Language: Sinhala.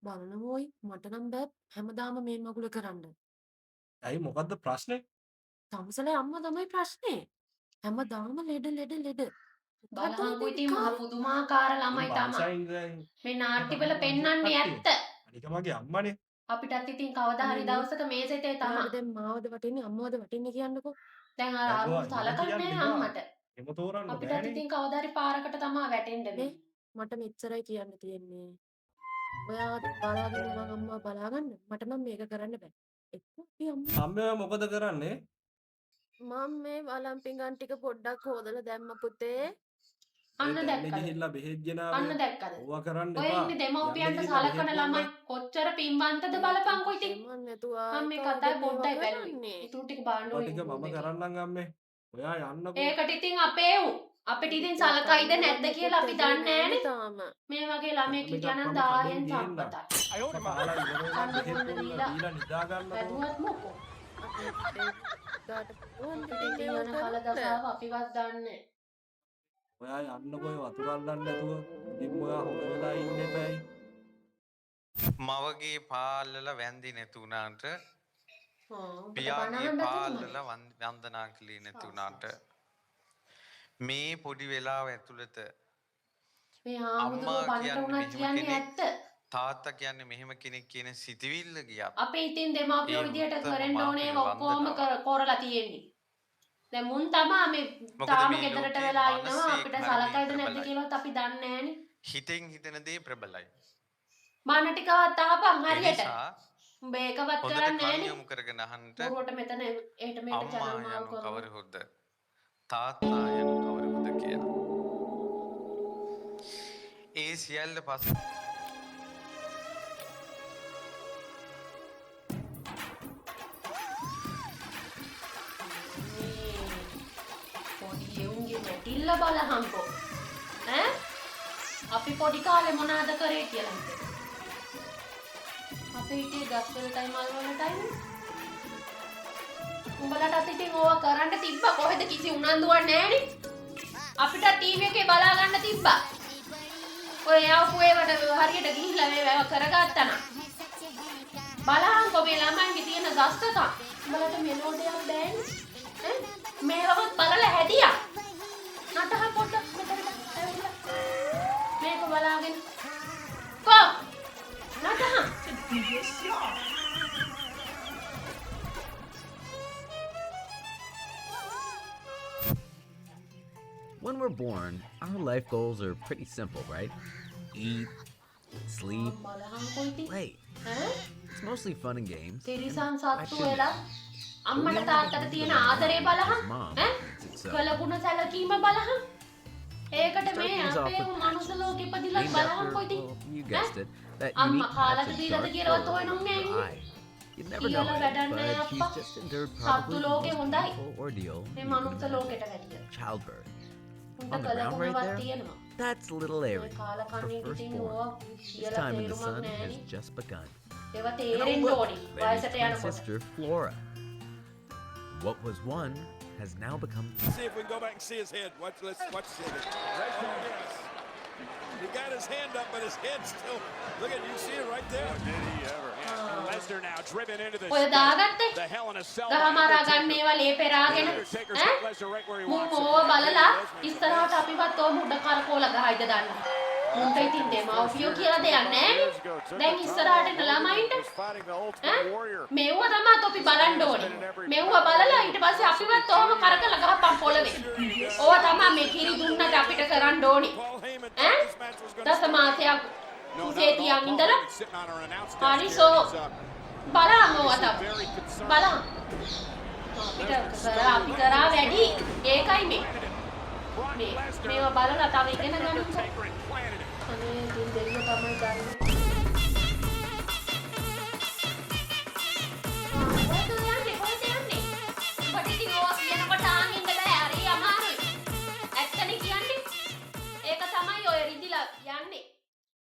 බලනවෝයි මට නම් බෑ හැමදාම මේ මගුල කරන්න. ඇයි මොකද්ද ප්‍රශ්නේ? තමුසලේ අම්මා තමයි ප්‍රශ්නේ. හැමදාම ලෙඩ ලෙඩ ලෙඩ. බලහන්කෝ හදවතේ ඉතින් මහ විකාරේ. පුදුමාකාර ඉතින් ළමයි තමා. වංශයෙන් ඉඳන් මේ මේ නාට්‍යවල තමන්ගේ පෙන්වන්නේ වංශික ඇත්ත. කට්ටිය. අනික මගේ අම්මනේ. අපිටත් ඉතින් කවදා හරි අනේ දවසක මේ සිතේ තමා. ඔයාට දැන් මාවද වටින්නේ අම්මවද වටින්නේ කියන්නකෝ. දැන් අර දැන් අරුන් ඔයා එහෙම කියන්න සලකන්නේ එපා. අම්මට. එහෙම තෝරන්න අපිටත් බෑනේ. ඉතින් කවදා හරි පාරකට තමා වැටෙන්න මේ වෙන්නේ. මට මෙච්චරයි කියන්න තියෙන්නේ. ඔයා බලාගෙන මං අම්මා බලාගන්න. මට නම් මේක කරන්න බෑ. එක්ක අපි අම්මා අම්මා මොකද කරන්නේ? මම මේ වලම් පිඟන් ටික පොඩ්ඩක් හොදලා දැම්ම පුතේ. අන්න ඒ දැන්නේ දැක්කද? ගිහිල්ලා බෙහෙත් ගෙනාවේ. අන්න දැක්කද? ඕවා කරන්න ඔය එපා. ඉන්නේ යන්න දෙමව්පියන්ට ගිහිල්ලා සලකන බෙහෙත් ළමයි බොන්න. කොච්චර පින්වන්තද බලපන්කෝ ඉතින්. එමන් නැතුව මම මේ කවුද කතාවේ මේවා පොඩ්ඩයි බැලුවේ. කරන්නේ? ඉතුරු ටික බලන්න ඔය ඕනේ ටික මම ඉන්නේ. කරන්නම් අම්මේ. ඔයා යන්නකෝ. ඒකට ඉතින් අපේ උ අපිට ඉතින් සලකයිද නැද්ද කියලා අපි දන්නේ නැහනේ. තාම. මේ වගේ ළමයෙක් මේක හිටියනම් අප්පම 10න් කඩෙන් ගේන්න. සම්පතයි. කාලා ඉවර වෙලා කන්න බෙහෙත් බොන්න බොන්න දීලා දීලා නිදා ගන්නකෝ. වැදුවත් මොකෝ. දාට පුළුවන් ඉතින් දිනන කල දසාව අපිවත් දන්නේ. ඔයා යන්නකෝ ඔය වතුර අල්ලන්න නැතුව. ඉතින් ඔයා හොඳ වෙලා ඉන්න එපැයි. මවගේ පාල්ලල වැන්දි නැතුනාට හ්ම්. පියාගේ බනහන් පාල්ලල නැතුණා. වන්දනා කළේ නැතුනාට මේ පොඩි වෙලාව ඇතුළත මේ ආමුදුර අම්මා බනට කියන්නේ උනා මෙහෙම කියන්නේ කෙනෙක්. ඇත්ත. තාත්තා කියන්නේ මෙහෙම කෙනෙක් කියන සිතවිල්ල ගියා. අපි ඉතින් දෙමාපියෝ ඒ විදියට උත්තම කරන්න ඕනේ මාපියෝ ඔක්කොම වන්දනාව. කරලා තියෙන්නේ. දැන් මුන් තමා මේ මොකද තාම මේ ගෙදරට ලෝකේ වෙලා ඉන්නවා මනසේ අපිට හරිය සලකයිද නැද්ද ප්‍රබලයි. කියලාත් අපි දන්නේ නැහනේ. හිතෙන් හිතන දේ ප්‍රබලයි. බන ටිකවත් තාපන් ඒ හරියට. නිසා උඹ ඒකවත් හොඳට කරන්නේ කන් නැහනේ. යොමු කරගෙන අහන්න. බොරුවට මෙතන එහෙට මෙහෙට අම්මා චරල් මාරු යනු කරනවා. කවරහුද? තාත්තා යනු කවරහුද කියලා. ඒ සියල්ල පස පොඩි එවුන්ගේ නැටිල්ල බලහන්කෝ. ඈ අපි පොඩි කාලේ මොනවාද කරේ කියලා හිතේ. අපි හිටියේ ගස් වලටයි මල් වලටයි. උඹලටත් ඉතින් ඕවා කරන්න තිබ්බා කොහෙද කිසි උනන්දුවක් නැහනේ. අපිට ටීවී එකේ බලා ගන්න තිබ්බා. ඔය යවපු ඒවට හරියට ගිහිල්ලා මේවා කරගත්තා නම්. බලහන්කෝ මේ ළමයින්ගේ තියෙන දස්තකම්. උඹලට මෙලෝඩියක් බෑනේ. ඈ මේවවත් බලලා හැදියා. නටහ පොඩ්ඩක් මෙතනට ඇවිල්ලා. මේක බලාගෙන. කෝ නටහ. When we're born, our life goals are pretty simple, right? Eat, sleep, බලහන්කෝ ඉතින්. play. ඈ It's mostly fun and games. තිරිසන් සත්තු වෙලා අම්මට තාත්තට තියෙන ආදරේ බලහන්. Mom ඈ makes it so. කළගුණ සැලකීම බලහන්. ඒකට Start මේ things off අපේ with මනුස්ස ලෝකෙ ඉපදිලා Named බලහන්කෝ after, ඉතින්. well, you guessed it, that Amma unique කාලද patch of දීලාද dark කියලාවත් color හොයන්නේ in her නැහැ. eye. You'd never know කියලා it, වැඩක් නැහැ but she's අප්පා. just endured සත්තු probably the ලෝකෙ most හොඳයි. painful ordeal මේ you can මනුස්ස imagine. ලෝකෙට වැඩිය. Childbirth. උන්ට On the ground right කළගුණවත් there, තියෙනවා. that's little මේ Aerie, කාල her කන්නේ ඉතින් ඕවා firstborn. His කියලා time in the තේරුමක් sun has නැහැනේ. just begun. ඒවා And oh තේරෙන්න look, ඕනි there's වයසට twin යනකොට. sister Flora. What was one has now become See if we can go back and see his head. Let's watch his head. Right there, yes. He got his hand up, but his head still. Look at you see it right there. Did he ever? And Lesnar now driven into the ඔය දාගත්තේ? the Hell in a Cell. ගහමරා ගන්න ඒවා ලේ පෙරාගෙන Undertaker's ඈ got Lesnar right where he මුන් wants him. ඕව බලලා ඉස්සරහට අපිවත් ඕ මුඩ කරකෝල ගහයිද දන්නේ. මුන්ට ඉතින් දෙමව්පියෝ කියලා දෙයක් නැහැනේ. දැන් ඉස්සරහට එන ළමයින්ට Was fighting the ඈ Ultimate Warrior. මෙව්ව තමයි තොපි බලන්න ඕනේ. මෙව්ව බලලා ඊට පස්සේ අපිවත් ඕම කරකලා ගහපන් පොළවේ. ඕව තමයි මේ කිරි දුන්නට අපිට කරන්න ඕනේ. Paul Heyman ඈ thought this match was going to දස මාසයක් No, not කුසේ at all. තියන් Paul ඉඳලා Heyman sitting on our announce desk හරි here. සෝ He's, බලන්න ඕව obviously තමයි. very concerned. බලන්න. අපි කරා වැඩි. ඒකයි මේ. Brock මේ Lesnar මේවා බලලා තව ඉගෙන ගන්න. Undertaker and planted it. අනේ ඉතින් දෙවියෝ තමයි දන්නේ.